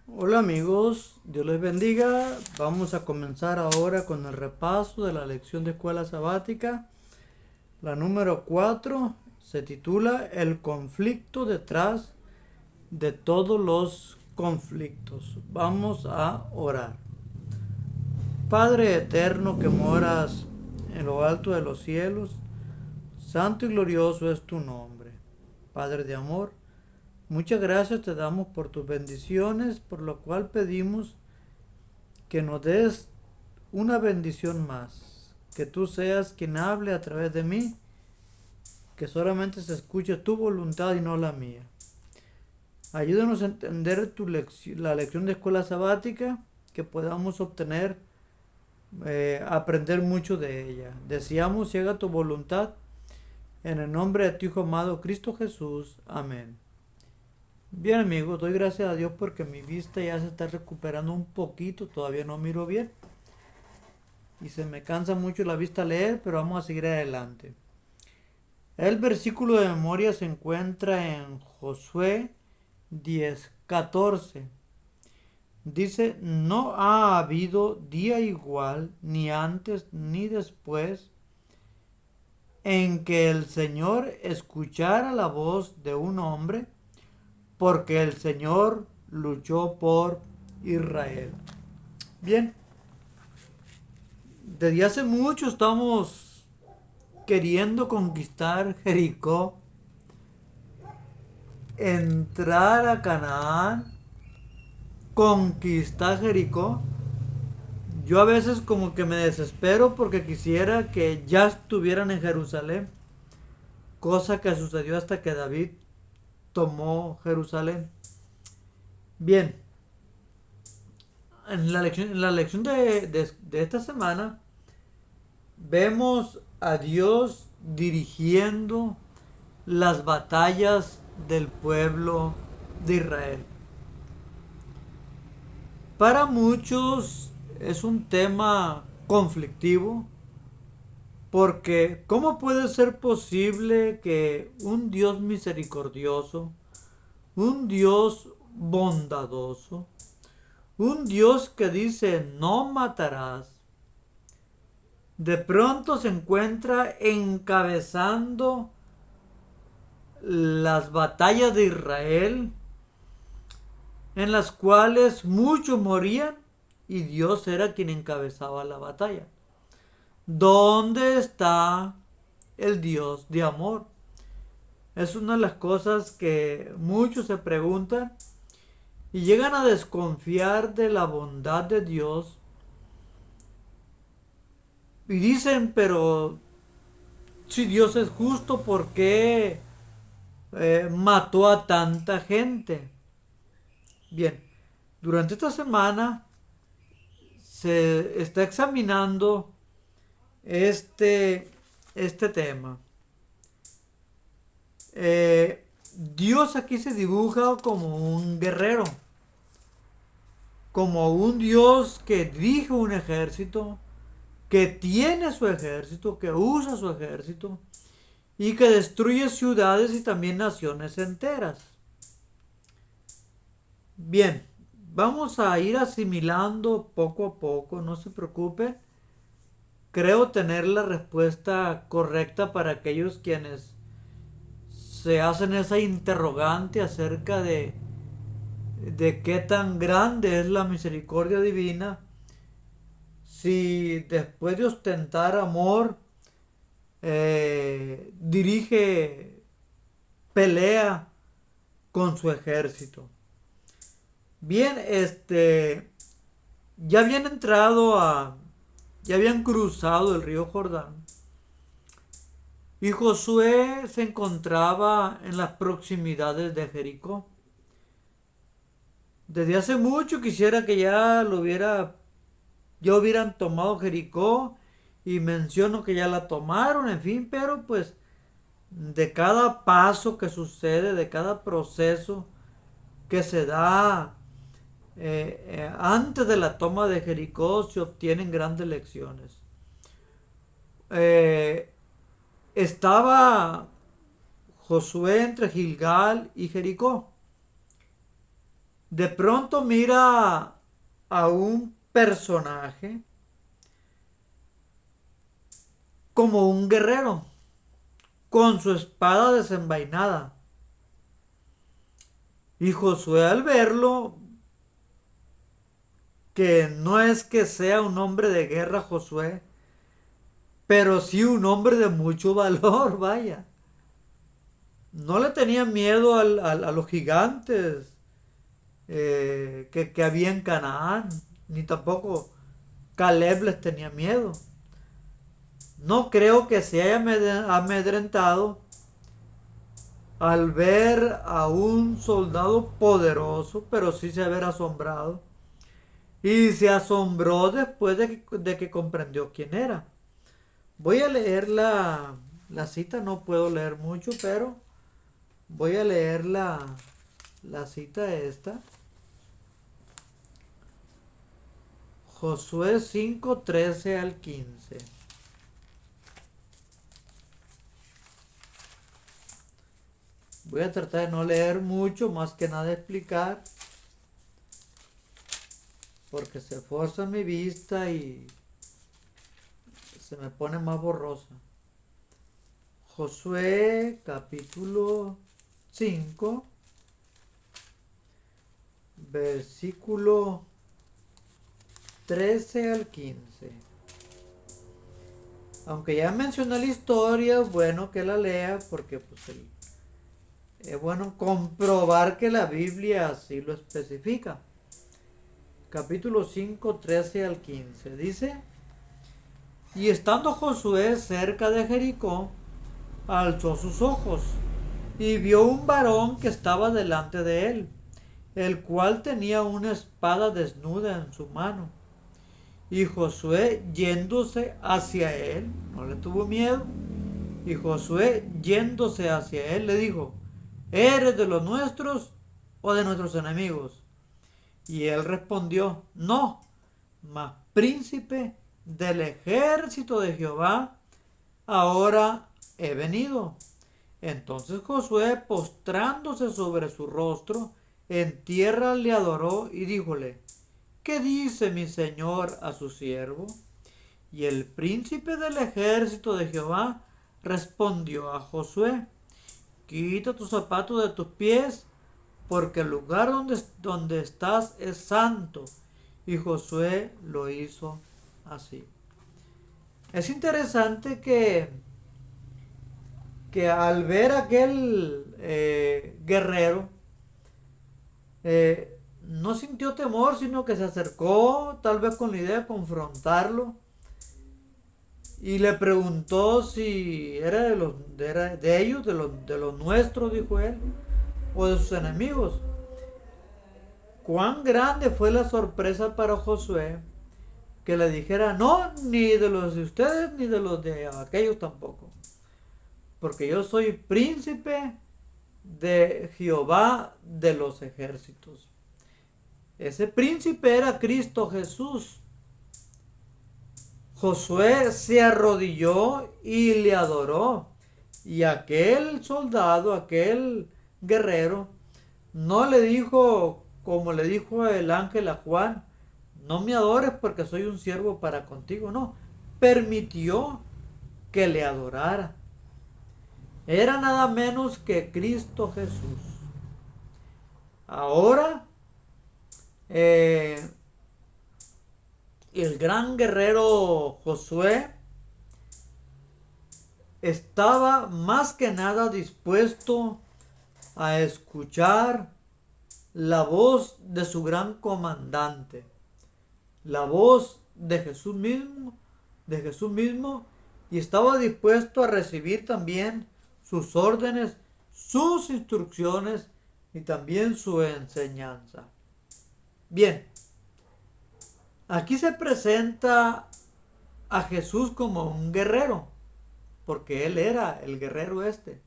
Hola amigos, Dios les bendiga. Vamos a comenzar ahora con el repaso de la lección de escuela sabática. La número 4 se titula El conflicto detrás de todos los conflictos. Vamos a orar. Padre eterno que moras en lo alto de los cielos, santo y glorioso es tu nombre. Padre de amor, muchas gracias te damos por tus bendiciones, por lo cual pedimos que nos des una bendición más. Que tú seas quien hable a través de mí, que solamente se escuche tu voluntad y no la mía. Ayúdanos a entender la lección de escuela sabática, que podamos obtener, aprender mucho de ella. Deseamos que haga tu voluntad en el nombre de tu Hijo amado Cristo Jesús. Amén. Bien amigos, doy gracias a Dios porque mi vista ya se está recuperando un poquito, todavía no miro bien y se me cansa mucho la vista leer, pero vamos a seguir adelante. El versículo de memoria se encuentra en Josué 10:14. Dice, no ha habido día igual, ni antes ni después, en que el Señor escuchara la voz de un hombre, porque el Señor luchó por Israel. Bien, desde hace mucho estamos queriendo conquistar Jericó, entrar a Canaán, conquistar Jericó. Yo a veces como que me desespero porque quisiera que ya estuvieran en Jerusalén, cosa que sucedió hasta que David tomó Jerusalén. Bien, en la lección de esta semana vemos a Dios dirigiendo las batallas del pueblo de Israel. Para muchos es un tema conflictivo porque ¿cómo puede ser posible que un Dios misericordioso, un Dios bondadoso, un Dios que dice no matarás, de pronto se encuentra encabezando las batallas de Israel en las cuales muchos morían y Dios era quien encabezaba la batalla? ¿Dónde está el Dios de amor? Es una de las cosas que muchos se preguntan y llegan a desconfiar de la bondad de Dios y dicen, pero si Dios es justo, ¿por qué mató a tanta gente? Bien, durante esta semana se está examinando este, este tema. Dios aquí se dibuja como un guerrero, como un Dios que dirige un ejército, que tiene su ejército, que usa su ejército y que destruye ciudades y también naciones enteras. Bien, vamos a ir asimilando poco a poco, no se preocupe. Creo tener la respuesta correcta para aquellos quienes se hacen esa interrogante acerca de qué tan grande es la misericordia divina si después de ostentar amor dirige, pelea con su ejército. Bien, ya habían entrado ya habían cruzado el río Jordán y Josué se encontraba en las proximidades de Jericó. Desde hace mucho quisiera que ya hubieran tomado Jericó y menciono que ya la tomaron, en fin, pero pues de cada paso que sucede, de cada proceso que se da antes de la toma de Jericó se obtienen grandes lecciones. Eh, Estaba Josué entre Gilgal y Jericó. de pronto mira a un personaje como un guerrero, con su espada desenvainada. Y Josué al verlo, que no es que sea un hombre de guerra Josué, pero sí un hombre de mucho valor, vaya. No le tenía miedo a los gigantes que había en Canaán, ni tampoco Caleb les tenía miedo. No creo que se haya amedrentado al ver a un soldado poderoso, pero sí se haber asombrado. Y se asombró después de que comprendió quién era. Voy a leer la cita, no puedo leer mucho, pero voy a leer la cita esta. Josué 5:13 al 15. Voy a tratar de no leer mucho, más que nada explicar, porque se forza mi vista y se me pone más borrosa. Josué capítulo 5, versículo 13 al 15. Aunque ya mencioné la historia, es bueno que la lea porque pues es bueno comprobar que la Biblia así lo especifica. Capítulo 5, 13 al 15. Dice: Y estando Josué cerca de Jericó, alzó sus ojos y vio un varón que estaba delante de él, el cual tenía una espada desnuda en su mano. Y Josué, yéndose hacia él, no le tuvo miedo, y Josué, yéndose hacia él, le dijo: ¿Eres de los nuestros o de nuestros enemigos? Y él respondió: No, mas príncipe del ejército de Jehová, ahora he venido. Entonces Josué, postrándose sobre su rostro, en tierra le adoró y díjole: ¿Qué dice mi señor a su siervo? Y el príncipe del ejército de Jehová respondió a Josué: Quita tus zapatos de tus pies, porque el lugar donde estás es santo. Y Josué lo hizo así. Es interesante que al ver a aquel guerrero, no sintió temor, sino que se acercó, tal vez con la idea de confrontarlo, y le preguntó si era de ellos, de los nuestros, dijo él, o de sus enemigos. Cuán grande fue la sorpresa para Josué que le dijera: no, ni de los de ustedes, ni de los de aquellos tampoco, porque yo soy príncipe de Jehová de los ejércitos. Ese príncipe era Cristo Jesús. Josué se arrodilló y le adoró. Y aquel soldado, aquel guerrero, no le dijo como le dijo el ángel a Juan: no me adores porque soy un siervo para contigo. No, permitió que le adorara. Era nada menos que Cristo Jesús. Ahora, el gran guerrero Josué estaba más que nada dispuesto a escuchar la voz de su gran comandante, la voz de Jesús mismo, y estaba dispuesto a recibir también sus órdenes, sus instrucciones y también su enseñanza. Bien, aquí se presenta a Jesús como un guerrero, porque él era el guerrero este.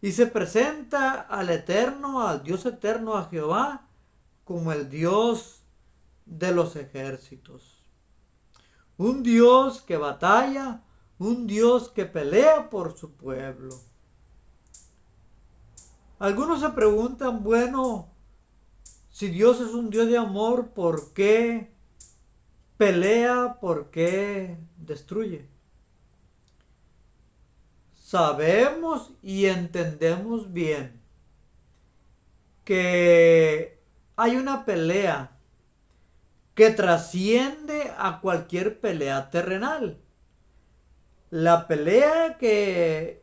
Y se presenta al eterno, al Dios eterno, a Jehová, como el Dios de los ejércitos. Un Dios que batalla, un Dios que pelea por su pueblo. Algunos se preguntan, bueno, Si Dios es un Dios de amor, ¿por qué pelea? ¿Por qué destruye? Sabemos y entendemos bien que hay una pelea que trasciende a cualquier pelea terrenal. La pelea que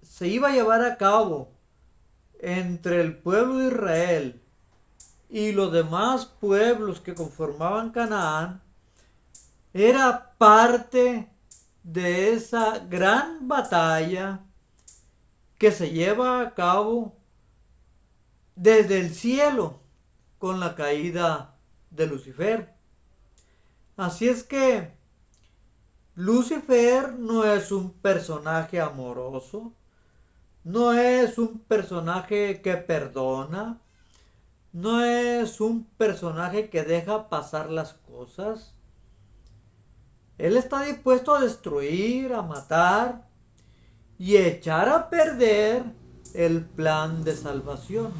se iba a llevar a cabo entre el pueblo de Israel y los demás pueblos que conformaban Canaán era parte de esa gran batalla que se lleva a cabo desde el cielo con la caída de Lucifer. Así es que Lucifer no es un personaje amoroso, no es un personaje que perdona, no es un personaje que deja pasar las cosas. Él está dispuesto a destruir, a matar y echar a perder el plan de salvación.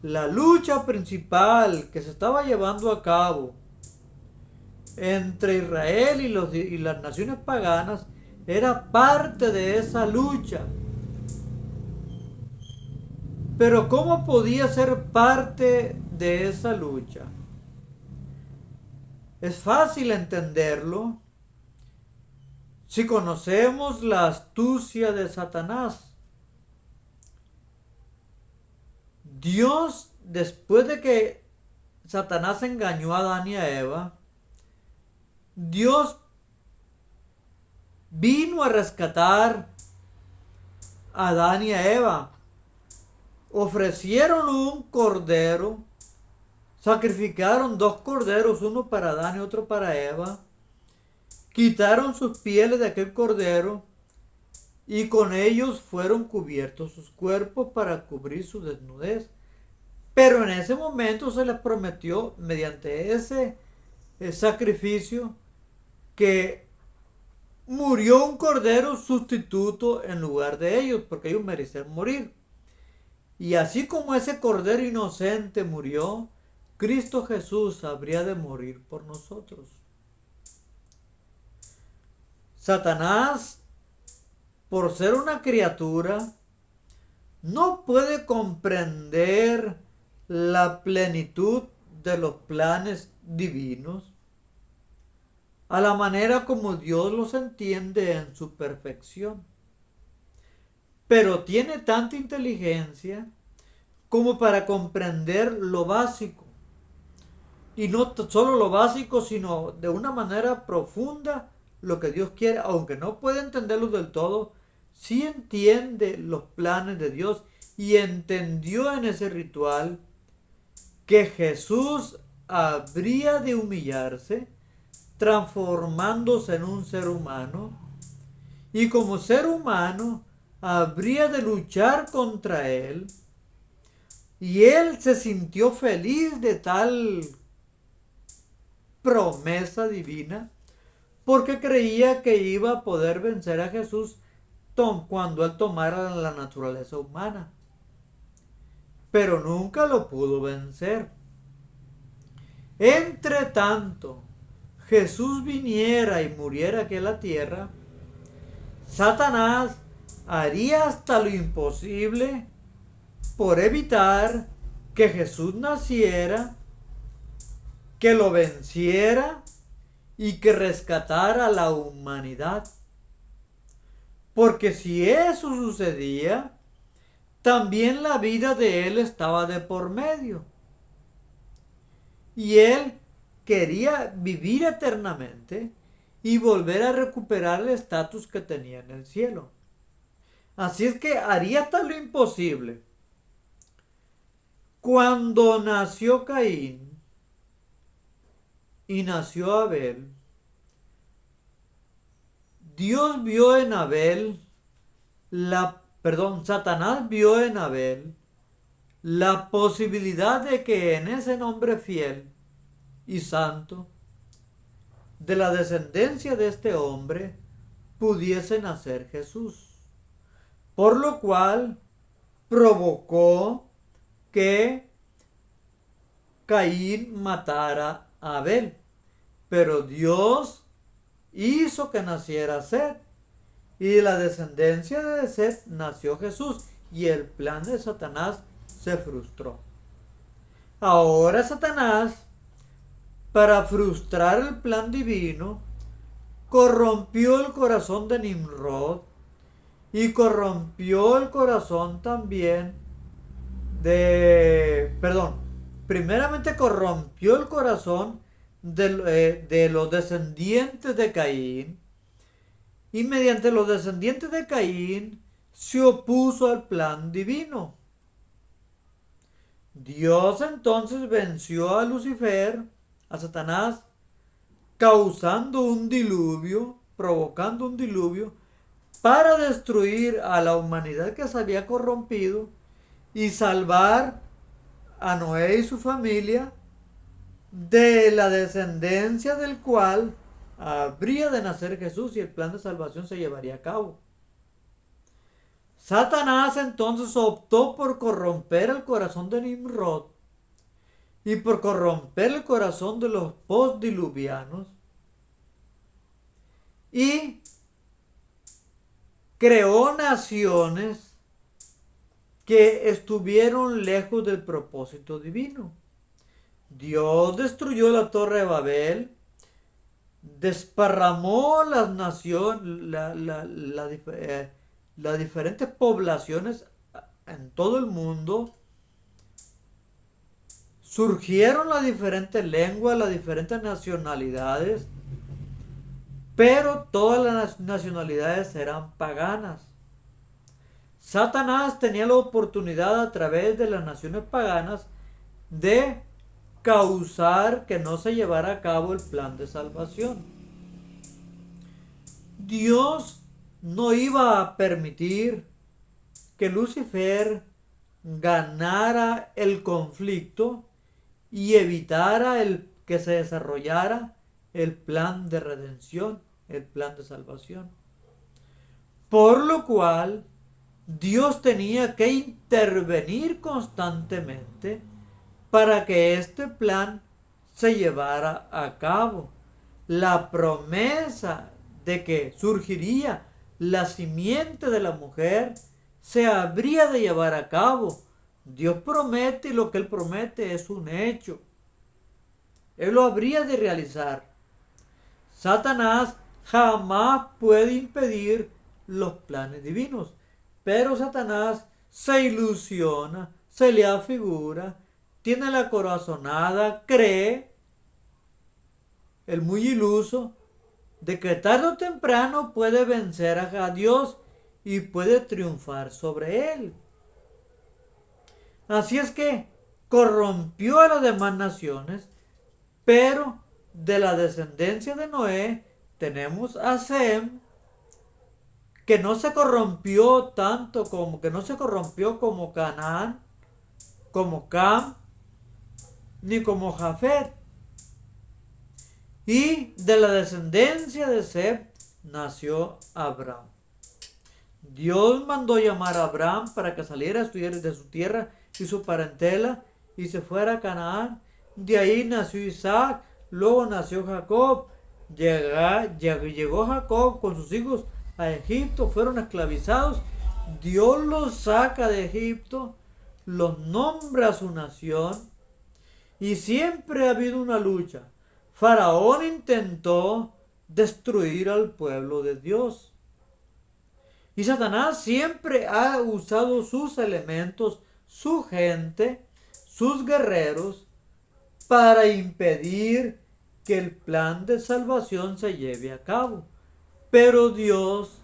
La lucha principal que se estaba llevando a cabo entre Israel y las naciones paganas era parte de esa lucha. Pero ¿cómo podía ser parte de esa lucha? Es fácil entenderlo si conocemos la astucia de Satanás. Dios, después de que Satanás engañó a Adán y a Eva, Dios vino a rescatar a Adán y a Eva. Ofrecieron un cordero, sacrificaron 2 corderos, uno para Adán y otro para Eva. Quitaron sus pieles de aquel cordero y con ellos fueron cubiertos sus cuerpos para cubrir su desnudez. Pero en ese momento se les prometió, mediante ese sacrificio, que murió un cordero sustituto en lugar de ellos, porque ellos merecían morir. Y así como ese cordero inocente murió, Cristo Jesús habría de morir por nosotros. Satanás, por ser una criatura, no puede comprender la plenitud de los planes divinos a la manera como Dios los entiende en su perfección. Pero tiene tanta inteligencia como para comprender lo básico. Y no solo lo básico, sino de una manera profunda lo que Dios quiere, aunque no puede entenderlo del todo, sí entiende los planes de Dios y entendió en ese ritual que Jesús habría de humillarse transformándose en un ser humano y como ser humano habría de luchar contra él y él se sintió feliz de tal promesa divina porque creía que iba a poder vencer a Jesús cuando él tomara la naturaleza humana. Pero nunca lo pudo vencer. Entre tanto, Jesús viniera y muriera aquí en la tierra, Satanás haría hasta lo imposible por evitar que Jesús naciera, que lo venciera y que rescatara a la humanidad. Porque si eso sucedía, también la vida de él estaba de por medio. Y él quería vivir eternamente y volver a recuperar el estatus que tenía en el cielo. Así es que haría hasta lo imposible. Cuando nació Caín y nació Abel, Dios vio en Abel Satanás vio en Abel la posibilidad de que en ese hombre fiel y santo, de la descendencia de este hombre, pudiese nacer Jesús. Por lo cual provocó que Caín matara a Abel. Pero Dios hizo que naciera Set. Y de la descendencia de Set nació Jesús. Y el plan de Satanás se frustró. Ahora Satanás, para frustrar el plan divino, corrompió el corazón de Nimrod y corrompió el corazón también primeramente corrompió el corazón de los descendientes de Caín, y mediante los descendientes de Caín se opuso al plan divino. Dios entonces venció a Lucifer, a Satanás, provocando un diluvio, para destruir a la humanidad que se había corrompido y salvar a Noé y su familia de la descendencia del cual habría de nacer Jesús y el plan de salvación se llevaría a cabo. Satanás entonces optó por corromper el corazón de Nimrod y por corromper el corazón de los postdiluvianos y creó naciones que estuvieron lejos del propósito divino. Dios destruyó la Torre de Babel, desparramó las naciones, las diferentes poblaciones en todo el mundo, surgieron las diferentes lenguas, las diferentes nacionalidades, pero todas las nacionalidades eran paganas. Satanás tenía la oportunidad a través de las naciones paganas de causar que no se llevara a cabo el plan de salvación. Dios no iba a permitir que Lucifer ganara el conflicto y evitara que se desarrollara el plan de redención, el plan de salvación. Por lo cual, Dios tenía que intervenir constantemente para que este plan se llevara a cabo. La promesa de que surgiría la simiente de la mujer se habría de llevar a cabo. Dios promete y lo que Él promete es un hecho. Él lo habría de realizar. Satanás jamás puede impedir los planes divinos, pero Satanás se ilusiona, se le afigura, tiene la corazonada, cree, el muy iluso, de que tarde o temprano puede vencer a Dios y puede triunfar sobre él. Así es que corrompió a las demás naciones, pero de la descendencia de Noé tenemos a Sem, que no se corrompió tanto como Canaán, como Cam, ni como Jafet. Y de la descendencia de Sem nació Abraham. Dios mandó llamar a Abraham para que saliera a estudiar de su tierra y su parentela y se fuera a Canaán. De ahí nació Isaac, luego nació Jacob. Llegó Jacob con sus hijos a Egipto, fueron esclavizados. Dios los saca de Egipto, los nombra a su nación y siempre ha habido una lucha. Faraón intentó destruir al pueblo de Dios. Y Satanás siempre ha usado sus elementos, su gente, sus guerreros, para impedir que el plan de salvación se lleve a cabo. Pero Dios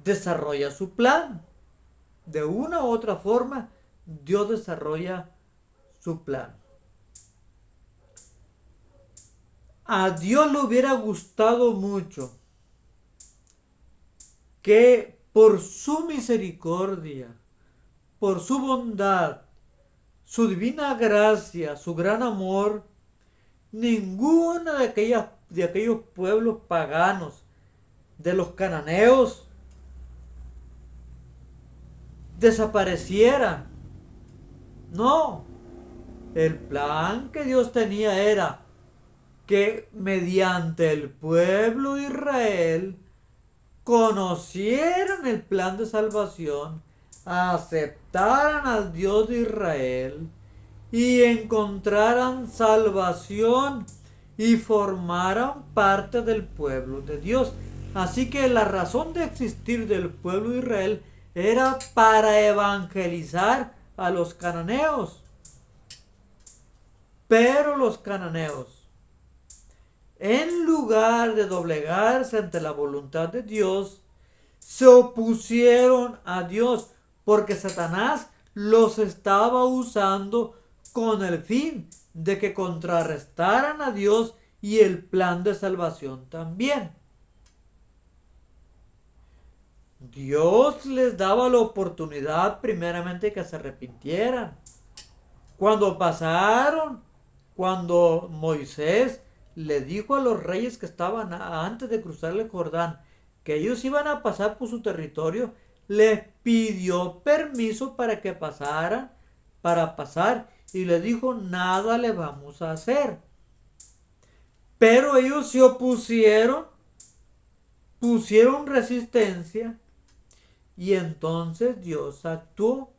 desarrolla su plan. De una u otra forma, Dios desarrolla su plan. A Dios le hubiera gustado mucho que por su misericordia, por su bondad, su divina gracia, su gran amor, ninguna de aquellos pueblos paganos, de los cananeos, desapareciera. No, El plan que Dios tenía era que mediante el pueblo de Israel conocieran el plan de salvación, aceptaran al Dios de Israel y encontraran salvación y formaran parte del pueblo de Dios. Así que la razón de existir del pueblo de Israel era para evangelizar a los cananeos. Pero los cananeos, en lugar de doblegarse ante la voluntad de Dios, se opusieron a Dios porque Satanás los estaba usando con el fin de que contrarrestaran a Dios y el plan de salvación también. Dios les daba la oportunidad primeramente que se arrepintieran. Cuando Moisés le dijo a los reyes que estaban antes de cruzar el Jordán que ellos iban a pasar por su territorio, les pidió permiso para que pasaran, para pasar, y le dijo, nada le vamos a hacer. Pero ellos se opusieron, pusieron resistencia, y entonces Dios actuó.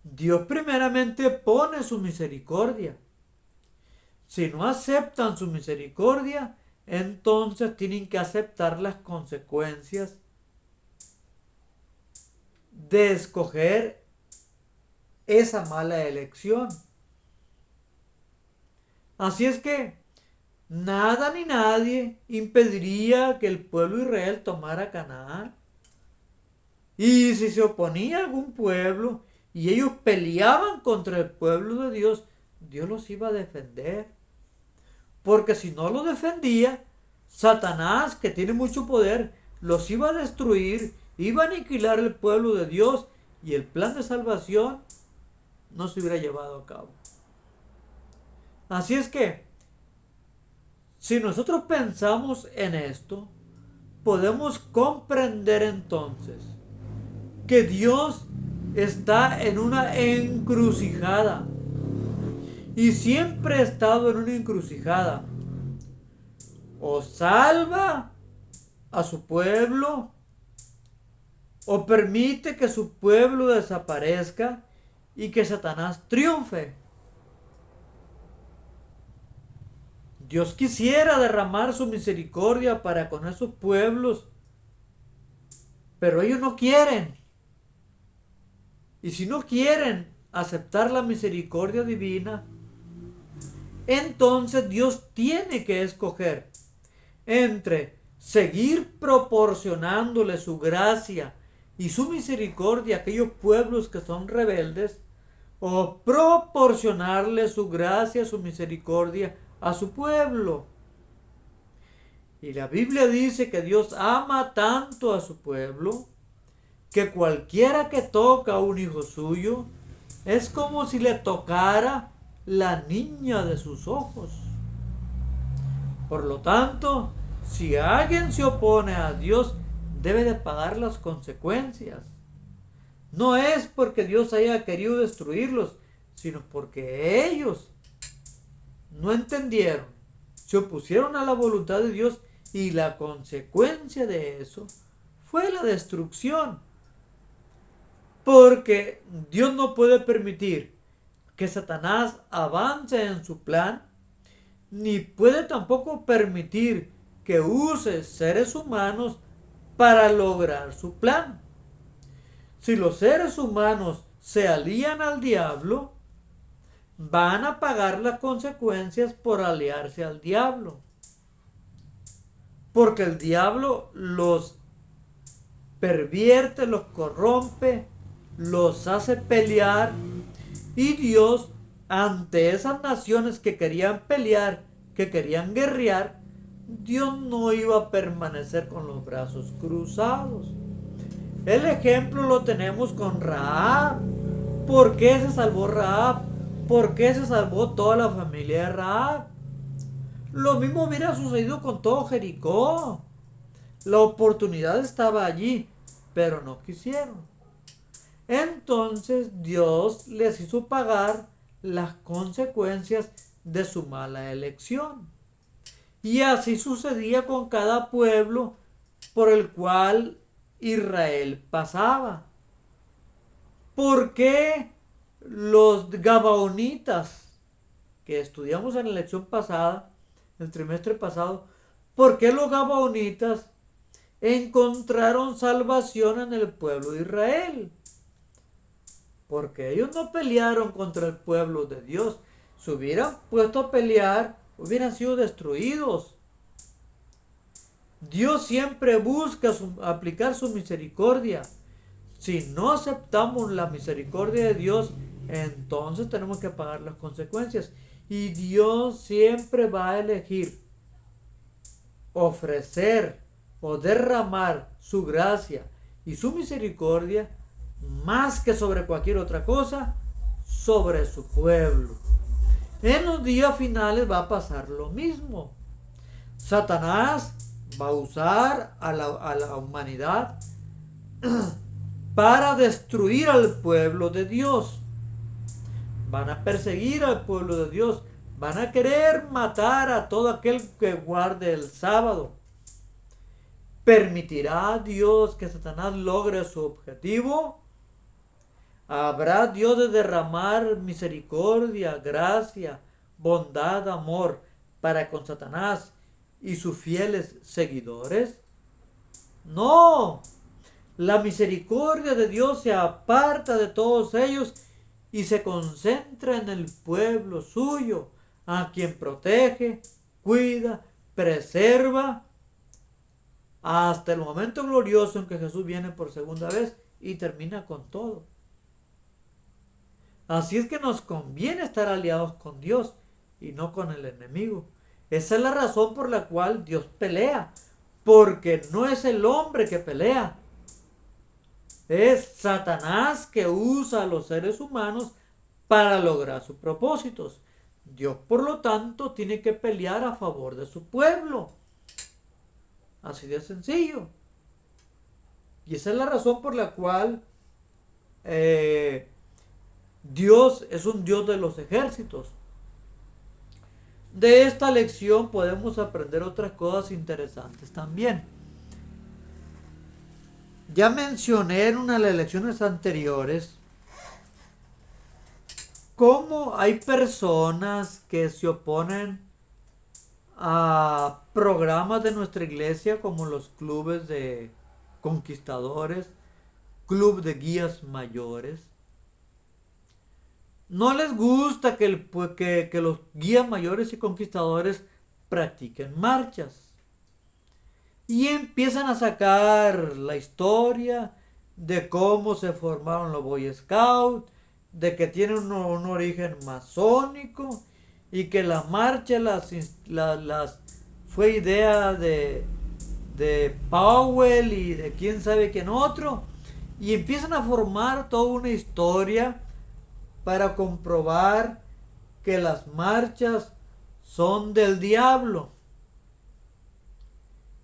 Dios primeramente pone su misericordia. Si no aceptan su misericordia, entonces tienen que aceptar las consecuencias de escoger esa mala elección. Así es que nada ni nadie impediría que el pueblo de Israel tomara Canaán. Y si se oponía a algún pueblo y ellos peleaban contra el pueblo de Dios, Dios los iba a defender. Porque si no lo defendía, Satanás, que tiene mucho poder, los iba a destruir, iba a aniquilar el pueblo de Dios y el plan de salvación no se hubiera llevado a cabo. Así es que, si nosotros pensamos en esto, podemos comprender entonces que Dios está en una encrucijada. Y siempre ha estado en una encrucijada. O salva a su pueblo, o permite que su pueblo desaparezca y que Satanás triunfe. Dios quisiera derramar su misericordia para con esos pueblos, pero ellos no quieren. Y si no quieren aceptar la misericordia divina, entonces Dios tiene que escoger entre seguir proporcionándole su gracia y su misericordia a aquellos pueblos que son rebeldes, o proporcionarle su gracia, su misericordia a su pueblo. Y la Biblia dice que Dios ama tanto a su pueblo que cualquiera que toca a un hijo suyo es como si le tocara la niña de sus ojos. Por lo tanto, si alguien se opone a Dios, debe de pagar las consecuencias. No es porque Dios haya querido destruirlos, sino porque ellos no entendieron, se opusieron a la voluntad de Dios y la consecuencia de eso fue la destrucción. Porque Dios no puede permitir que Satanás avance en su plan, ni puede tampoco permitir que use seres humanos para lograr su plan. Si los seres humanos se alían al diablo, van a pagar las consecuencias por aliarse al diablo. Porque el diablo los pervierte, los corrompe, los hace pelear, y Dios, ante esas naciones que querían pelear, que querían guerrear, Dios no iba a permanecer con los brazos cruzados. El ejemplo lo tenemos con Rahab. ¿Por qué se salvó Rahab? ¿Por qué se salvó toda la familia de Rahab? Lo mismo hubiera sucedido con todo Jericó. La oportunidad estaba allí, pero no quisieron. Entonces Dios les hizo pagar las consecuencias de su mala elección. Y así sucedía con cada pueblo por el cual Israel pasaba. ¿Por qué los gabaonitas, que estudiamos en la lección pasada, el trimestre pasado, por qué los gabaonitas encontraron salvación en el pueblo de Israel? Porque ellos no pelearon contra el pueblo de Dios. Si hubieran puesto a pelear, hubieran sido destruidos. Dios siempre busca aplicar su misericordia. Si no aceptamos la misericordia de Dios, entonces tenemos que pagar las consecuencias. Y Dios siempre va a elegir ofrecer o derramar su gracia y su misericordia más que sobre cualquier otra cosa, sobre su pueblo. En los días finales va a pasar lo mismo. Satanás va a usar a la humanidad para destruir al pueblo de Dios. Van a perseguir al pueblo de Dios. Van a querer matar a todo aquel que guarde el sábado. ¿Permitirá Dios que Satanás logre su objetivo? ¿Habrá Dios de derramar misericordia, gracia, bondad, amor para con Satanás y sus fieles seguidores? No. La misericordia de Dios se aparta de todos ellos y se concentra en el pueblo suyo, a quien protege, cuida, preserva, hasta el momento glorioso en que Jesús viene por segunda vez y termina con todo. Así es que nos conviene estar aliados con Dios y no con el enemigo. Esa es la razón por la cual Dios pelea, porque no es el hombre que pelea, es Satanás que usa a los seres humanos para lograr sus propósitos. Dios, por lo tanto, tiene que pelear a favor de su pueblo. Así de sencillo. Y esa es la razón por la cual Dios es un Dios de los ejércitos. De esta lección podemos aprender otras cosas interesantes también. Ya mencioné en una de las lecciones anteriores cómo hay personas que se oponen a programas de nuestra iglesia como los clubes de conquistadores, club de guías mayores. No les gusta que los guías mayores y conquistadores practiquen marchas. Y empiezan a sacar la historia de cómo se formaron los Boy Scouts, de que tienen un origen masónico y que las marchas las fue idea de Powell y de quién sabe quién otro. Y empiezan a formar toda una historia para comprobar que las marchas son del diablo.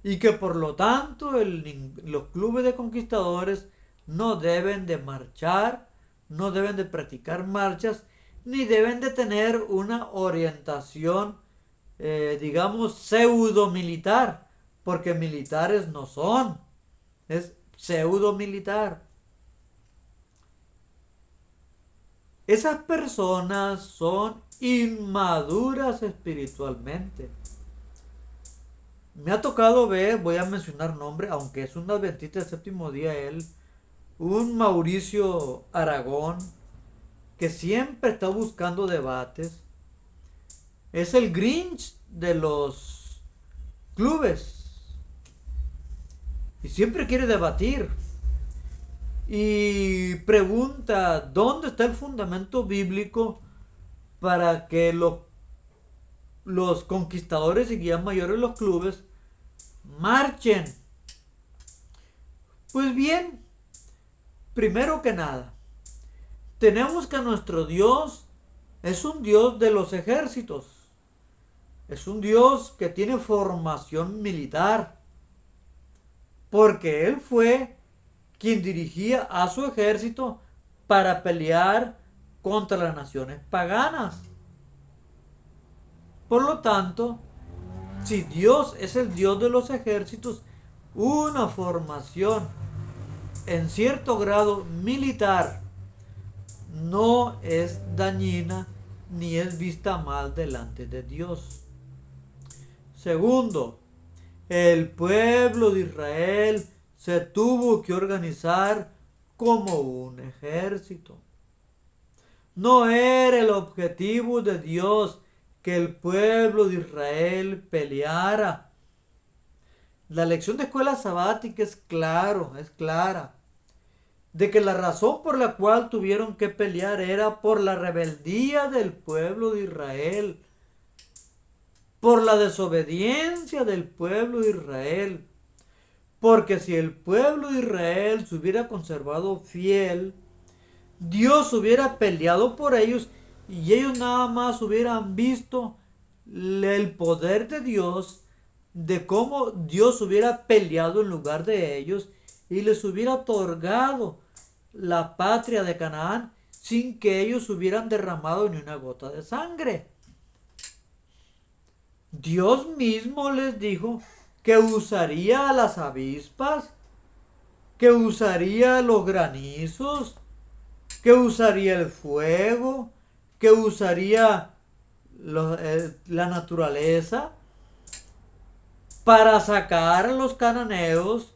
Y que por lo tanto los clubes de conquistadores no deben de marchar, no deben de practicar marchas, ni deben de tener una orientación, digamos, pseudo militar, porque militares no son, es pseudo militar. Esas personas son inmaduras espiritualmente. Me ha tocado ver, voy a mencionar nombre, aunque es un adventista del séptimo día él, un Mauricio Aragón, que siempre está buscando debates. Es el Grinch de los clubes. Y siempre quiere debatir. Y pregunta, ¿dónde está el fundamento bíblico para que los conquistadores y guías mayores de los clubes marchen? Pues bien, primero que nada, tenemos que nuestro Dios es un Dios de los ejércitos. Es un Dios que tiene formación militar. Porque Él fue quien dirigía a su ejército para pelear contra las naciones paganas. Por lo tanto, si Dios es el Dios de los ejércitos, una formación en cierto grado militar no es dañina ni es vista mal delante de Dios. Segundo, el pueblo de Israel se tuvo que organizar como un ejército. No era el objetivo de Dios que el pueblo de Israel peleara. La lección de escuela sabática es clara, de que la razón por la cual tuvieron que pelear era por la rebeldía del pueblo de Israel, por la desobediencia del pueblo de Israel. Porque si el pueblo de Israel se hubiera conservado fiel, Dios hubiera peleado por ellos y ellos nada más hubieran visto el poder de Dios, de cómo Dios hubiera peleado en lugar de ellos y les hubiera otorgado la patria de Canaán sin que ellos hubieran derramado ni una gota de sangre. Dios mismo les dijo que usaría a las avispas, que usaría los granizos, que usaría el fuego, que usaría la naturaleza para sacar a los cananeos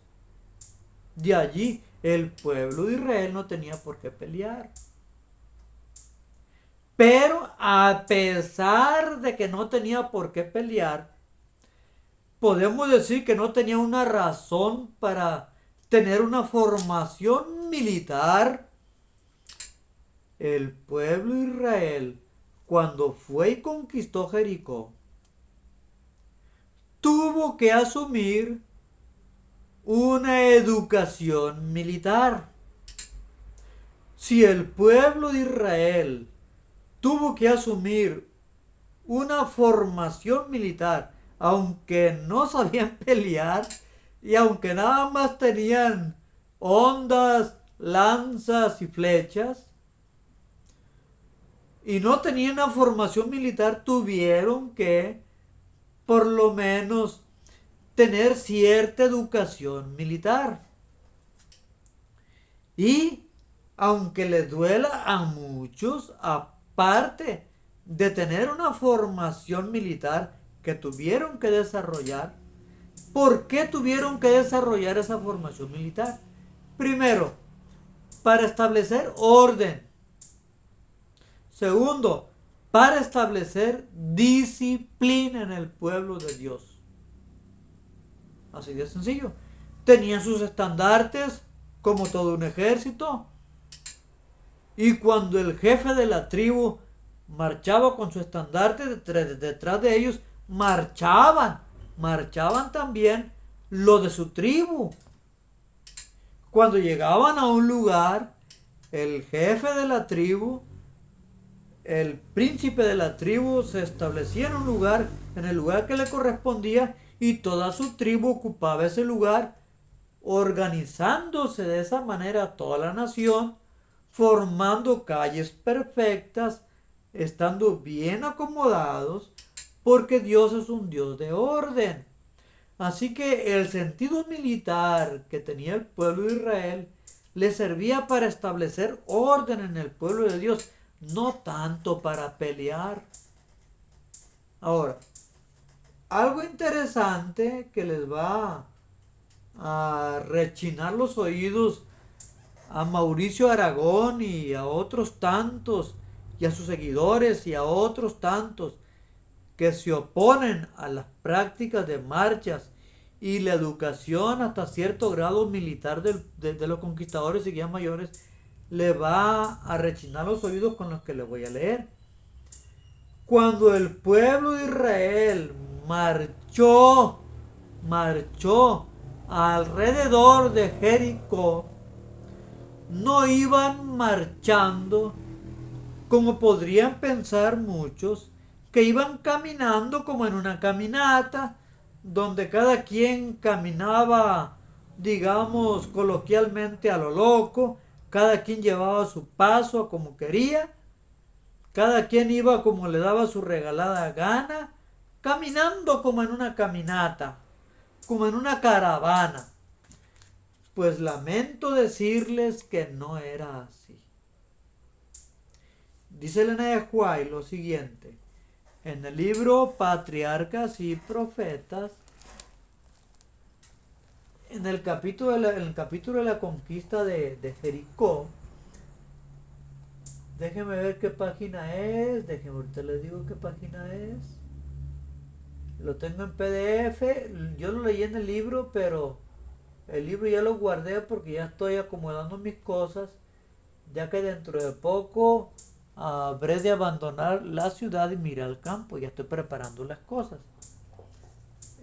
de allí. El pueblo de Israel no tenía por qué pelear. Pero a pesar de que no tenía por qué pelear, podemos decir que no tenía una razón para tener una formación militar. El pueblo de Israel, cuando fue y conquistó Jericó, tuvo que asumir una educación militar. Si el pueblo de Israel tuvo que asumir una formación militar, aunque no sabían pelear y aunque nada más tenían hondas, lanzas y flechas, y no tenían una formación militar, tuvieron que por lo menos tener cierta educación militar. Y aunque les duela a muchos, aparte de tener una formación militar que tuvieron que desarrollar, ¿por qué tuvieron que desarrollar esa formación militar? Primero, para establecer orden. Segundo, para establecer disciplina en el pueblo de Dios. Así de sencillo. Tenían sus estandartes como todo un ejército. Y cuando el jefe de la tribu marchaba con su estandarte detrás de ellos, marchaban también los de su tribu. Cuando llegaban a un lugar, el jefe de la tribu, el príncipe de la tribu, se establecía en un lugar, en el lugar que le correspondía, y toda su tribu ocupaba ese lugar, organizándose de esa manera toda la nación, formando calles perfectas, estando bien acomodados, porque Dios es un Dios de orden. Así que el sentido militar que tenía el pueblo de Israel le servía para establecer orden en el pueblo de Dios, no tanto para pelear. Ahora, algo interesante que les va a rechinar los oídos a Mauricio Aragón y a otros tantos, y a sus seguidores y a otros tantos que se oponen a las prácticas de marchas y la educación hasta cierto grado militar de los conquistadores y guías mayores, le va a rechinar los oídos con los que le voy a leer. Cuando el pueblo de Israel marchó alrededor de Jericó, no iban marchando como podrían pensar muchos, que iban caminando como en una caminata, donde cada quien caminaba, digamos coloquialmente, a lo loco, cada quien llevaba su paso como quería, cada quien iba como le daba su regalada gana, caminando como en una caminata, como en una caravana. Pues lamento decirles que no era así. Dice Elena de White lo siguiente: en el libro Patriarcas y Profetas, en el capítulo de la conquista de Jericó, déjenme ver qué página es, déjenme ahorita les digo qué página es. Lo tengo en PDF, yo lo leí en el libro, pero el libro ya lo guardé porque ya estoy acomodando mis cosas, ya que dentro de poco habré de abandonar la ciudad y mirar al campo, ya estoy preparando las cosas.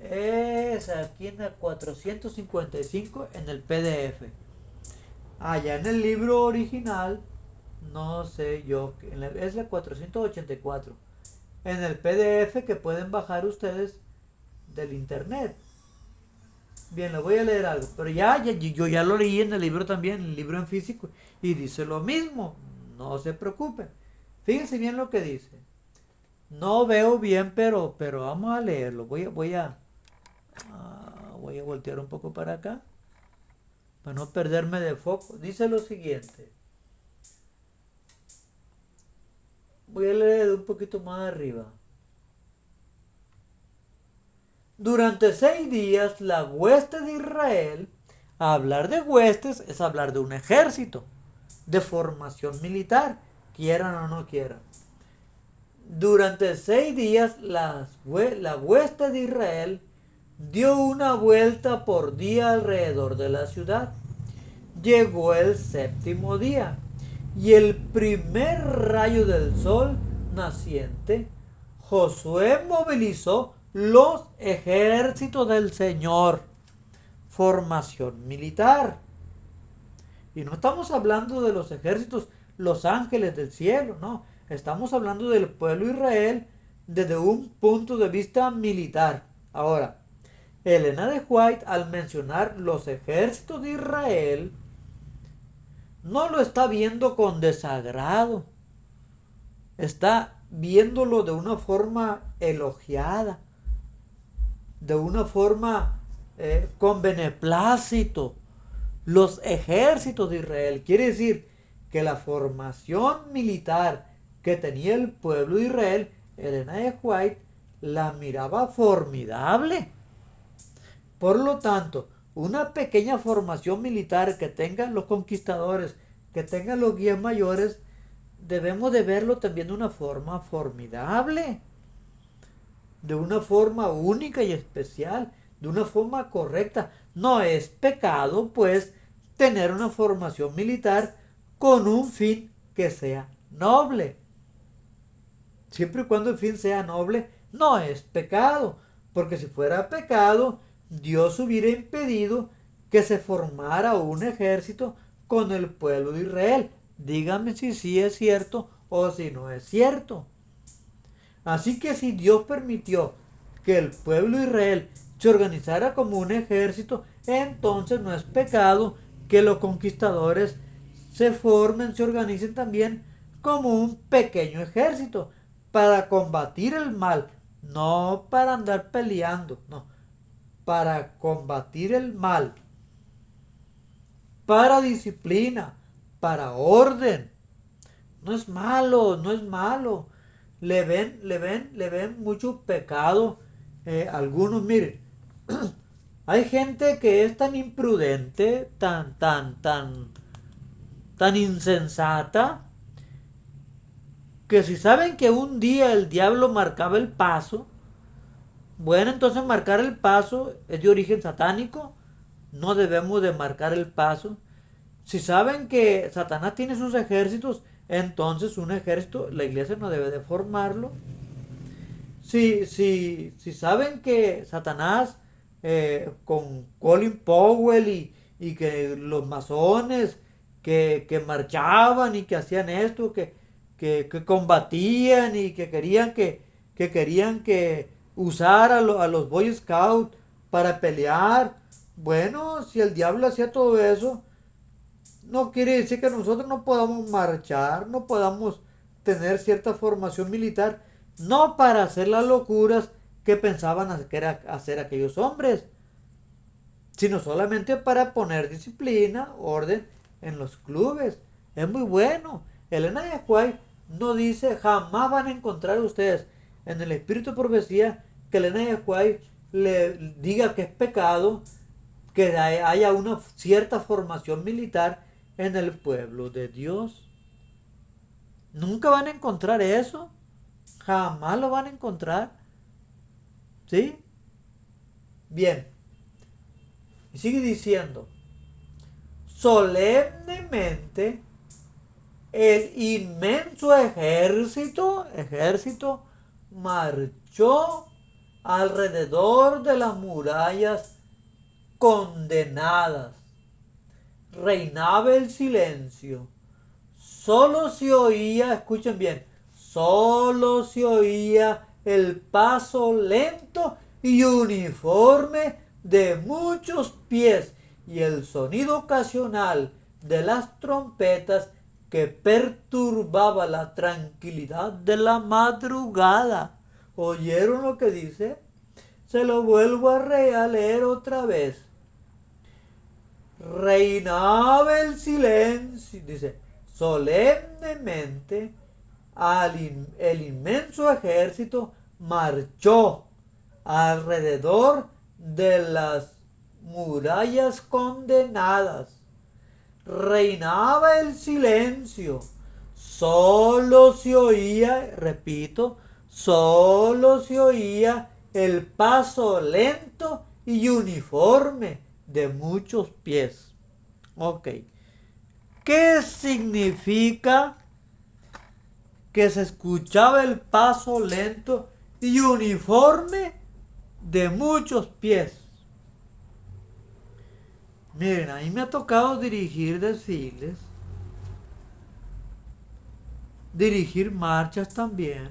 Es aquí en el 455 en el PDF. Allá en el libro original, no sé yo, es la 484. En el PDF que pueden bajar ustedes del internet. Bien, le voy a leer algo, pero yo ya lo leí en el libro también, en el libro en físico, y dice lo mismo. No se preocupen. Fíjense bien lo que dice. No veo bien, pero vamos a leerlo. Voy a voltear un poco para acá para no perderme de foco. Dice lo siguiente. Voy a leer un poquito más arriba. Durante 6 días la hueste de Israel, hablar de huestes es hablar de un ejército, de formación militar, quieran o no quieran. Durante 6 días la hueste de Israel dio una vuelta por día alrededor de la ciudad. Llegó el séptimo día y el primer rayo del sol naciente, Josué movilizó los ejércitos del Señor. Formación militar. Y no estamos hablando de los ejércitos, los ángeles del cielo, no. Estamos hablando del pueblo Israel desde un punto de vista militar. Ahora, Elena de White, al mencionar los ejércitos de Israel, no lo está viendo con desagrado. Está viéndolo de una forma elogiada, de una forma con beneplácito. Los ejércitos de Israel. Quiere decir que la formación militar que tenía el pueblo de Israel, Elena de White la miraba formidable. Por lo tanto, una pequeña formación militar que tengan los conquistadores, que tengan los guías mayores, debemos de verlo también de una forma formidable, de una forma única y especial, de una forma correcta. No es pecado, pues, tener una formación militar con un fin que sea noble. Siempre y cuando el fin sea noble, no es pecado, porque si fuera pecado, Dios hubiera impedido que se formara un ejército con el pueblo de Israel. Dígame si sí es cierto o si no es cierto. Así que si Dios permitió que el pueblo de Israel se organizara como un ejército, entonces no es pecado que los conquistadores se formen, se organicen también como un pequeño ejército para combatir el mal, no para andar peleando, no, para combatir el mal, para disciplina, para orden. No es malo, no es malo. Le ven mucho pecado. Algunos, miren, hay gente que es tan imprudente, tan insensata, que si saben que un día el diablo marcaba el paso, bueno, entonces marcar el paso es de origen satánico, no debemos de marcar el paso. Si saben que Satanás tiene sus ejércitos, entonces un ejército, la iglesia no debe de formarlo. Si saben que Satanás con Colin Powell y que los masones que marchaban y que hacían esto, que combatían y que querían que usara a los Boy Scouts para pelear. Bueno, si el diablo hacía todo eso, no quiere decir que nosotros no podamos marchar, no podamos tener cierta formación militar, no para hacer las locuras que pensaban hacer aquellos hombres, sino solamente para poner disciplina, orden en los clubes. Es muy bueno. Elena de White no dice, jamás van a encontrar ustedes en el espíritu de profecía que Elena de White le diga que es pecado que haya una cierta formación militar en el pueblo de Dios. Nunca van a encontrar eso. Jamás lo van a encontrar. ¿Sí? Bien. Y sigue diciendo, solemnemente el inmenso ejército marchó alrededor de las murallas condenadas. Reinaba el silencio. Solo se oía, escuchen bien, solo se oía el paso lento y uniforme de muchos pies y el sonido ocasional de las trompetas que perturbaba la tranquilidad de la madrugada. ¿Oyeron lo que dice? Se lo vuelvo a leer otra vez. Reinaba el silencio, dice, solemnemente el inmenso ejército marchó alrededor de las murallas condenadas. Reinaba el silencio. Solo se oía, repito, solo se oía el paso lento y uniforme de muchos pies. Ok. ¿Qué significa que se escuchaba el paso lento y uniforme de muchos pies? Miren, a mí me ha tocado dirigir desfiles, dirigir marchas también.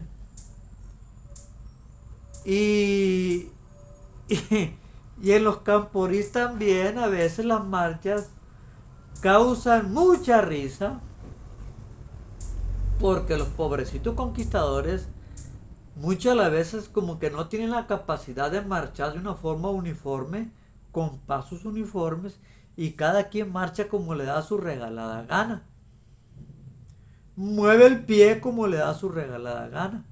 Y en los camporís también a veces las marchas causan mucha risa porque los pobrecitos conquistadores muchas las veces como que no tienen la capacidad de marchar de una forma uniforme, con pasos uniformes, y cada quien marcha como le da su regalada gana. Mueve el pie como le da su regalada gana.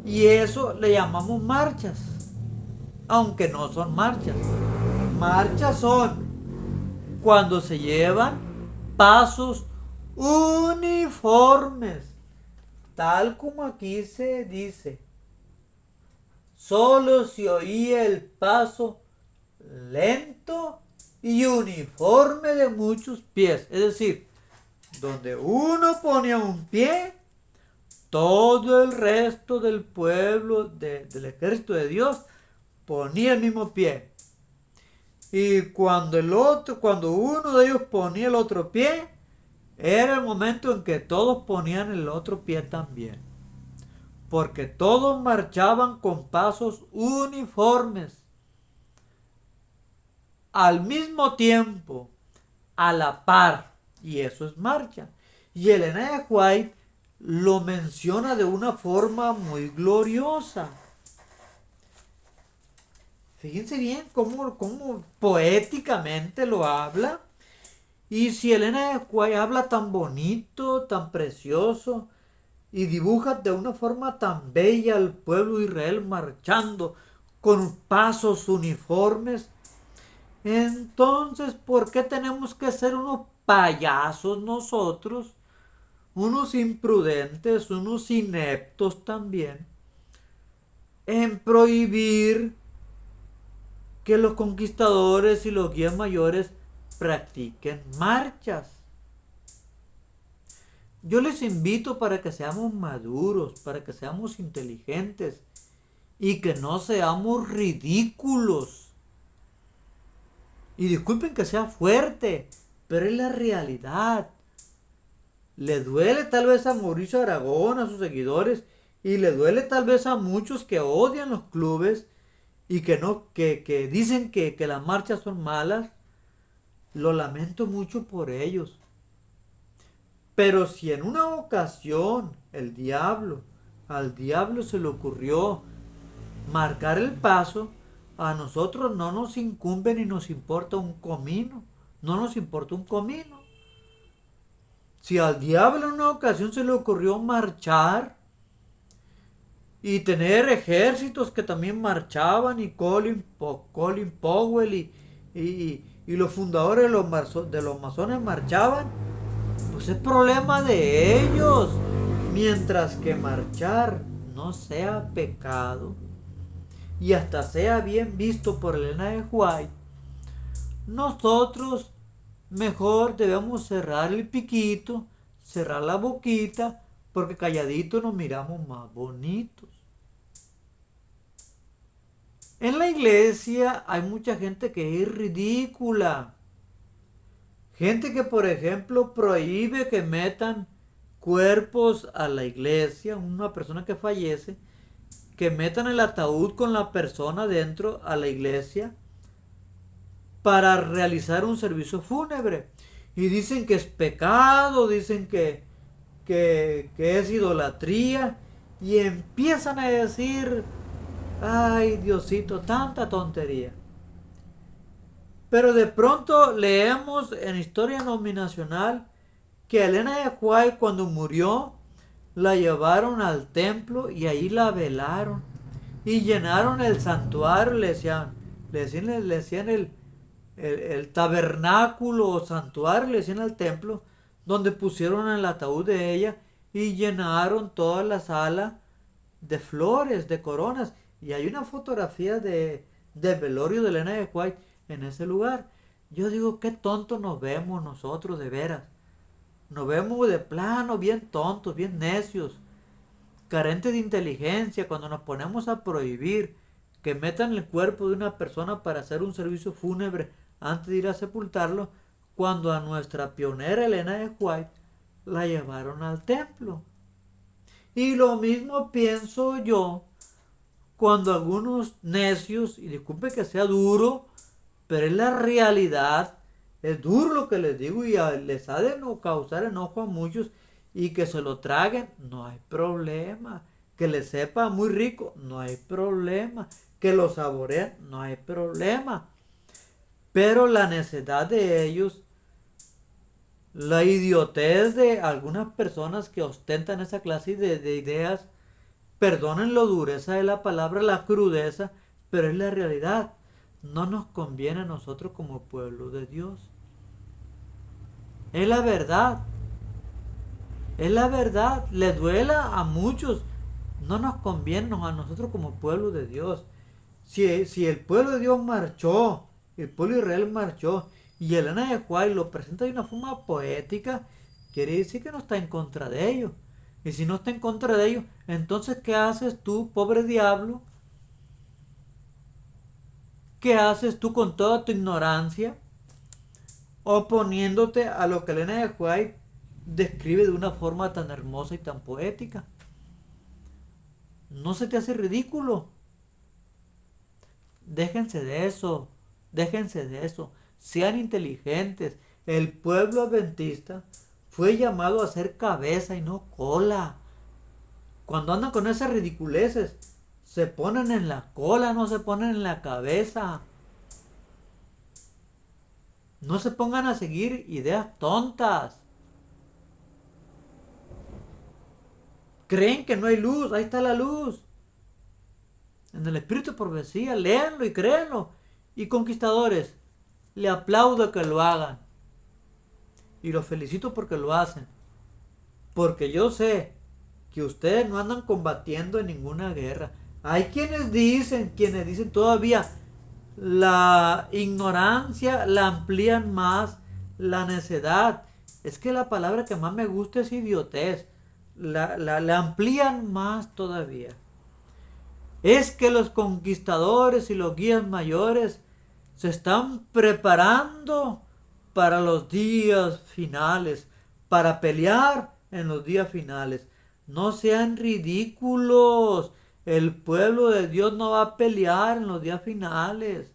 Y eso le llamamos marchas, aunque no son marchas. Marchas son cuando se llevan pasos uniformes, tal como aquí se dice. Solo se oía el paso lento y uniforme de muchos pies. Es decir, donde uno ponía un pie, todo el resto del pueblo, del ejército de Dios, ponía el mismo pie. Y cuando uno de ellos ponía el otro pie, era el momento en que todos ponían el otro pie también. Porque todos marchaban con pasos uniformes. Al mismo tiempo, a la par. Y eso es marcha. Y Elena de White lo menciona de una forma muy gloriosa. Fíjense bien cómo poéticamente lo habla. Y si Elena de White habla tan bonito, tan precioso, y dibuja de una forma tan bella al pueblo de Israel marchando con pasos uniformes, entonces, ¿por qué tenemos que ser unos payasos nosotros? Unos imprudentes, unos ineptos también, en prohibir que los conquistadores y los guías mayores practiquen marchas. Yo les invito para que seamos maduros, para que seamos inteligentes y que no seamos ridículos. Y disculpen que sea fuerte, pero es la realidad. Le duele tal vez a Mauricio Aragón, a sus seguidores, y le duele tal vez a muchos que odian los clubes y que dicen que las marchas son malas. Lo lamento mucho por ellos. Pero si en una ocasión al diablo se le ocurrió marcar el paso, a nosotros no nos incumbe ni nos importa un comino. No nos importa un comino. Si al diablo en una ocasión se le ocurrió marchar y tener ejércitos que también marchaban y Colin Powell y los fundadores de los masones marchaban, pues es problema de ellos. Mientras que marchar no sea pecado y hasta sea bien visto por Elena de White, nosotros mejor debemos cerrar el piquito, cerrar la boquita, porque calladitos nos miramos más bonitos. En la iglesia hay mucha gente que es ridícula. Gente que, por ejemplo, prohíbe que metan cuerpos a la iglesia, una persona que fallece, que metan el ataúd con la persona dentro a la iglesia para realizar un servicio fúnebre. Y dicen que es pecado, dicen que es idolatría, y empiezan a decir, ay Diosito, tanta tontería. Pero de pronto leemos en Historia Nominacional que Elena de White, cuando murió, la llevaron al templo y ahí la velaron y llenaron el santuario, le decían el tabernáculo o santuario, le decían al templo, donde pusieron el ataúd de ella y llenaron toda la sala de flores, de coronas. Y hay una fotografía de velorio de Elena de White en ese lugar. Yo digo, qué tontos nos vemos nosotros, de veras. Nos vemos de plano, bien tontos, bien necios, carentes de inteligencia, cuando nos ponemos a prohibir que metan el cuerpo de una persona para hacer un servicio fúnebre antes de ir a sepultarlo, cuando a nuestra pionera Elena de White la llevaron al templo. Y lo mismo pienso yo cuando algunos necios, y disculpe que sea duro, pero es la realidad, es duro lo que les digo y les ha de causar enojo a muchos, y que se lo traguen, no hay problema. Que les sepa muy rico, no hay problema. Que lo saboreen, no hay problema. Pero la necedad de ellos, la idiotez de algunas personas que ostentan esa clase de ideas, perdonen la dureza de la palabra, la crudeza, pero es la realidad. No nos conviene a nosotros como pueblo de Dios. Es la verdad. Es la verdad. Le duela a muchos. No nos conviene a nosotros como pueblo de Dios. Si el pueblo de Dios marchó, el pueblo de Israel marchó, y Elena de White lo presenta de una forma poética, quiere decir que no está en contra de ellos. Y si no está en contra de ellos, entonces ¿qué haces tú, pobre diablo? ¿Qué haces tú con toda tu ignorancia, oponiéndote a lo que Elena de White describe de una forma tan hermosa y tan poética? ¿No se te hace ridículo? Déjense de eso, déjense de eso, sean inteligentes. El pueblo adventista fue llamado a ser cabeza y no cola. Cuando andan con esas ridiculeces, se ponen en la cola, no se ponen en la cabeza. No se pongan a seguir ideas tontas. Creen que no hay luz, ahí está la luz. En el espíritu de profecía, léanlo y créanlo. Y conquistadores, le aplaudo que lo hagan. Y los felicito porque lo hacen. Porque yo sé que ustedes no andan combatiendo en ninguna guerra. Hay quienes dicen todavía, la ignorancia la amplían más, la necedad. Es que la palabra que más me gusta es idiotez. La amplían más todavía. Es que los conquistadores y los guías mayores se están preparando para los días finales, para pelear en los días finales. No sean ridículos. El pueblo de Dios no va a pelear en los días finales.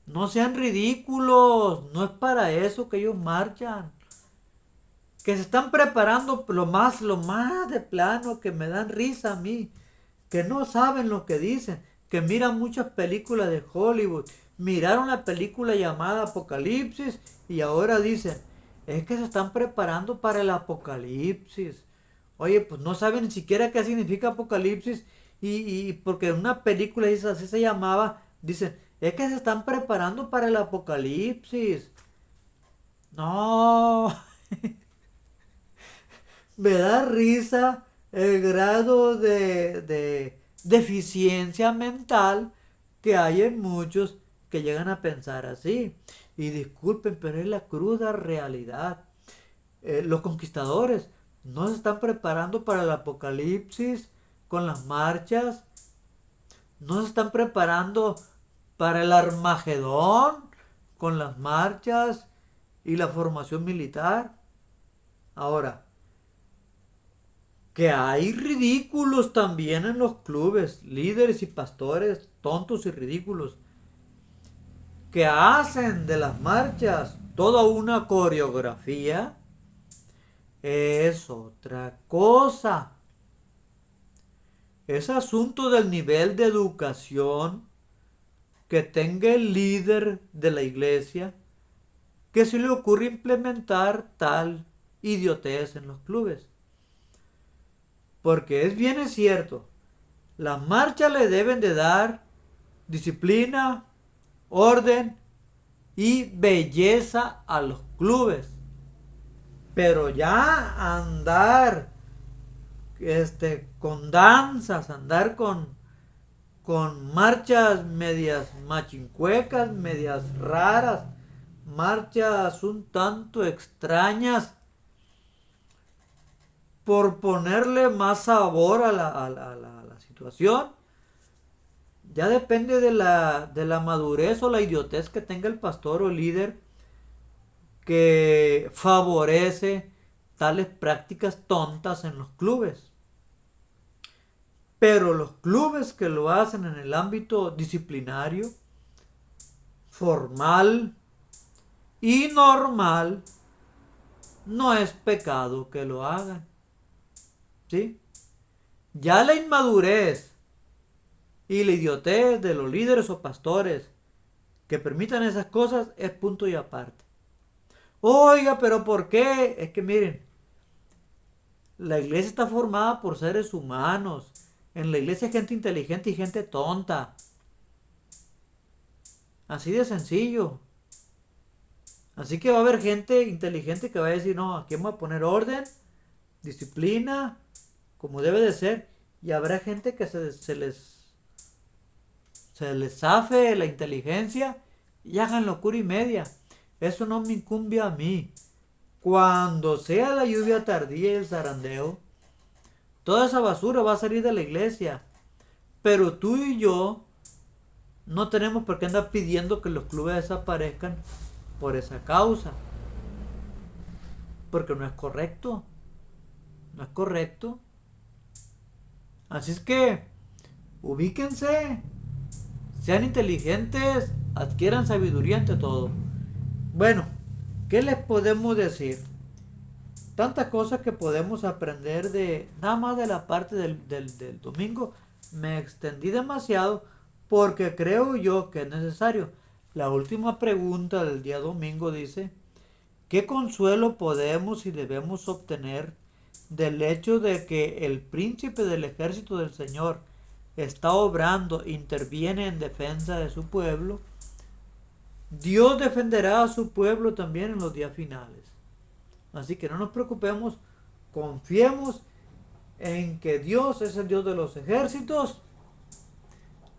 No sean ridículos, no es para eso que ellos marchan. Que se están preparando lo más de plano, que me dan risa a mí, que no saben lo que dicen, que miran muchas películas de Hollywood, miraron la película llamada Apocalipsis y ahora dicen, es que se están preparando para el Apocalipsis. Oye, pues no saben ni siquiera qué significa Apocalipsis y porque una película así se llamaba, dicen, es que se están preparando para el Apocalipsis. No, me da risa el grado de deficiencia mental que hay en muchos que llegan a pensar así. Y disculpen, pero es la cruda realidad. Los conquistadores no se están preparando para el apocalipsis con las marchas, no se están preparando para el Armagedón con las marchas y la formación militar. Ahora, que hay ridículos también en los clubes, líderes y pastores tontos y ridículos, que hacen de las marchas toda una coreografía, es otra cosa. Es asunto del nivel de educación que tenga el líder de la iglesia que se le ocurre implementar tal idiotez en los clubes. Porque es cierto, las marchas le deben de dar disciplina, orden y belleza a los clubes. Pero ya andar con danzas, andar con marchas medias machincuecas, medias raras, marchas un tanto extrañas, por ponerle más sabor a la situación. Ya depende de la madurez o la idiotez que tenga el pastor o el líder que favorece tales prácticas tontas en los clubes. Pero los clubes que lo hacen en el ámbito disciplinario, formal y normal, no es pecado que lo hagan. ¿Sí? Ya la inmadurez y la idiotez de los líderes o pastores que permitan esas cosas es punto y aparte. Oiga, pero ¿por qué? Es que miren, la iglesia está formada por seres humanos. En la iglesia hay gente inteligente y gente tonta. Así de sencillo. Así que va a haber gente inteligente que va a decir, no, aquí vamos a poner orden, disciplina, como debe de ser. Y habrá gente que se les zafe la inteligencia y hagan locura y media. Eso no me incumbe a mí. Cuando sea la lluvia tardía y el zarandeo, toda esa basura va a salir de la iglesia. Pero tú y yo no tenemos por qué andar pidiendo que los clubes desaparezcan por esa causa. Porque no es correcto. No es correcto. Así es que, ubíquense. Sean inteligentes. Adquieran sabiduría ante todo. Bueno, ¿qué les podemos decir? Tantas cosas que podemos aprender de nada más de la parte del domingo. Me extendí demasiado porque creo yo que es necesario. La última pregunta del día domingo dice, ¿qué consuelo podemos y debemos obtener del hecho de que el príncipe del ejército del Señor está obrando, interviene en defensa de su pueblo? Dios defenderá a su pueblo también en los días finales. Así que no nos preocupemos, confiemos en que Dios es el Dios de los ejércitos.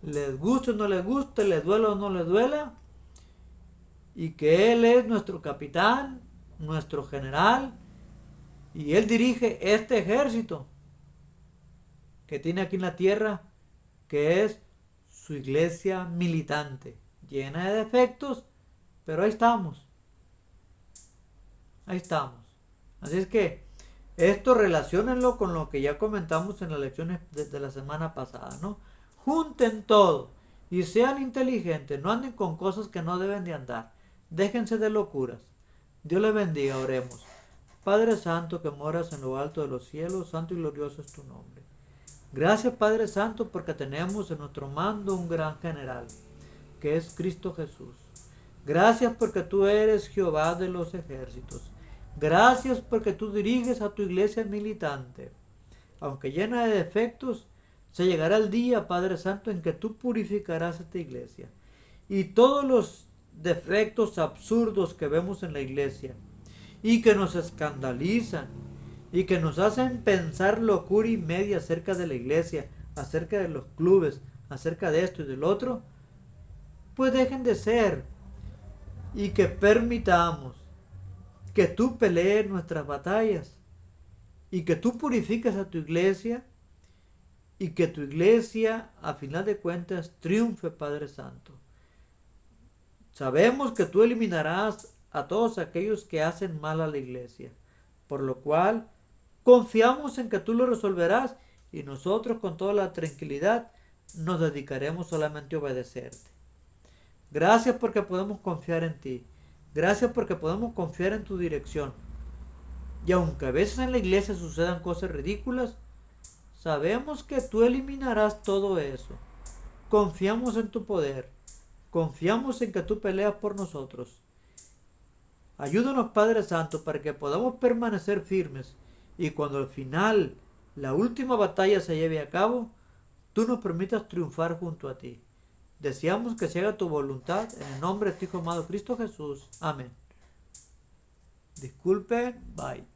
Les guste o no les guste, les duela o no les duela. Y que Él es nuestro capitán, nuestro general. Y Él dirige este ejército que tiene aquí en la tierra, que es su iglesia militante, llena de defectos, pero ahí estamos. Ahí estamos. Así es que esto relaciónenlo con lo que ya comentamos en las lecciones desde la semana pasada, ¿no? Junten todo. Y sean inteligentes, no anden con cosas que no deben de andar. Déjense de locuras. Dios les bendiga, oremos. Padre Santo que moras en lo alto de los cielos, santo y glorioso es tu nombre. Gracias Padre Santo porque tenemos en nuestro mando un gran general, que es Cristo Jesús. Gracias porque tú eres Jehová de los ejércitos. Gracias porque tú diriges a tu iglesia militante. Aunque llena de defectos, se llegará el día, Padre Santo, en que tú purificarás esta iglesia. Y todos los defectos absurdos que vemos en la iglesia y que nos escandalizan y que nos hacen pensar locura y media acerca de la iglesia, acerca de los clubes, acerca de esto y del otro, pues dejen de ser y que permitamos que tú pelees nuestras batallas y que tú purifiques a tu iglesia y que tu iglesia a final de cuentas triunfe, Padre Santo. Sabemos que tú eliminarás a todos aquellos que hacen mal a la iglesia, por lo cual confiamos en que tú lo resolverás y nosotros con toda la tranquilidad nos dedicaremos solamente a obedecerte. Gracias porque podemos confiar en ti. Gracias porque podemos confiar en tu dirección. Y aunque a veces en la iglesia sucedan cosas ridículas, sabemos que tú eliminarás todo eso. Confiamos en tu poder. Confiamos en que tú peleas por nosotros. Ayúdanos, Padre Santo, para que podamos permanecer firmes y cuando al final la última batalla se lleve a cabo, tú nos permitas triunfar junto a ti. Deseamos que se haga tu voluntad en el nombre de tu Hijo amado Cristo Jesús. Amén. Disculpen, bye.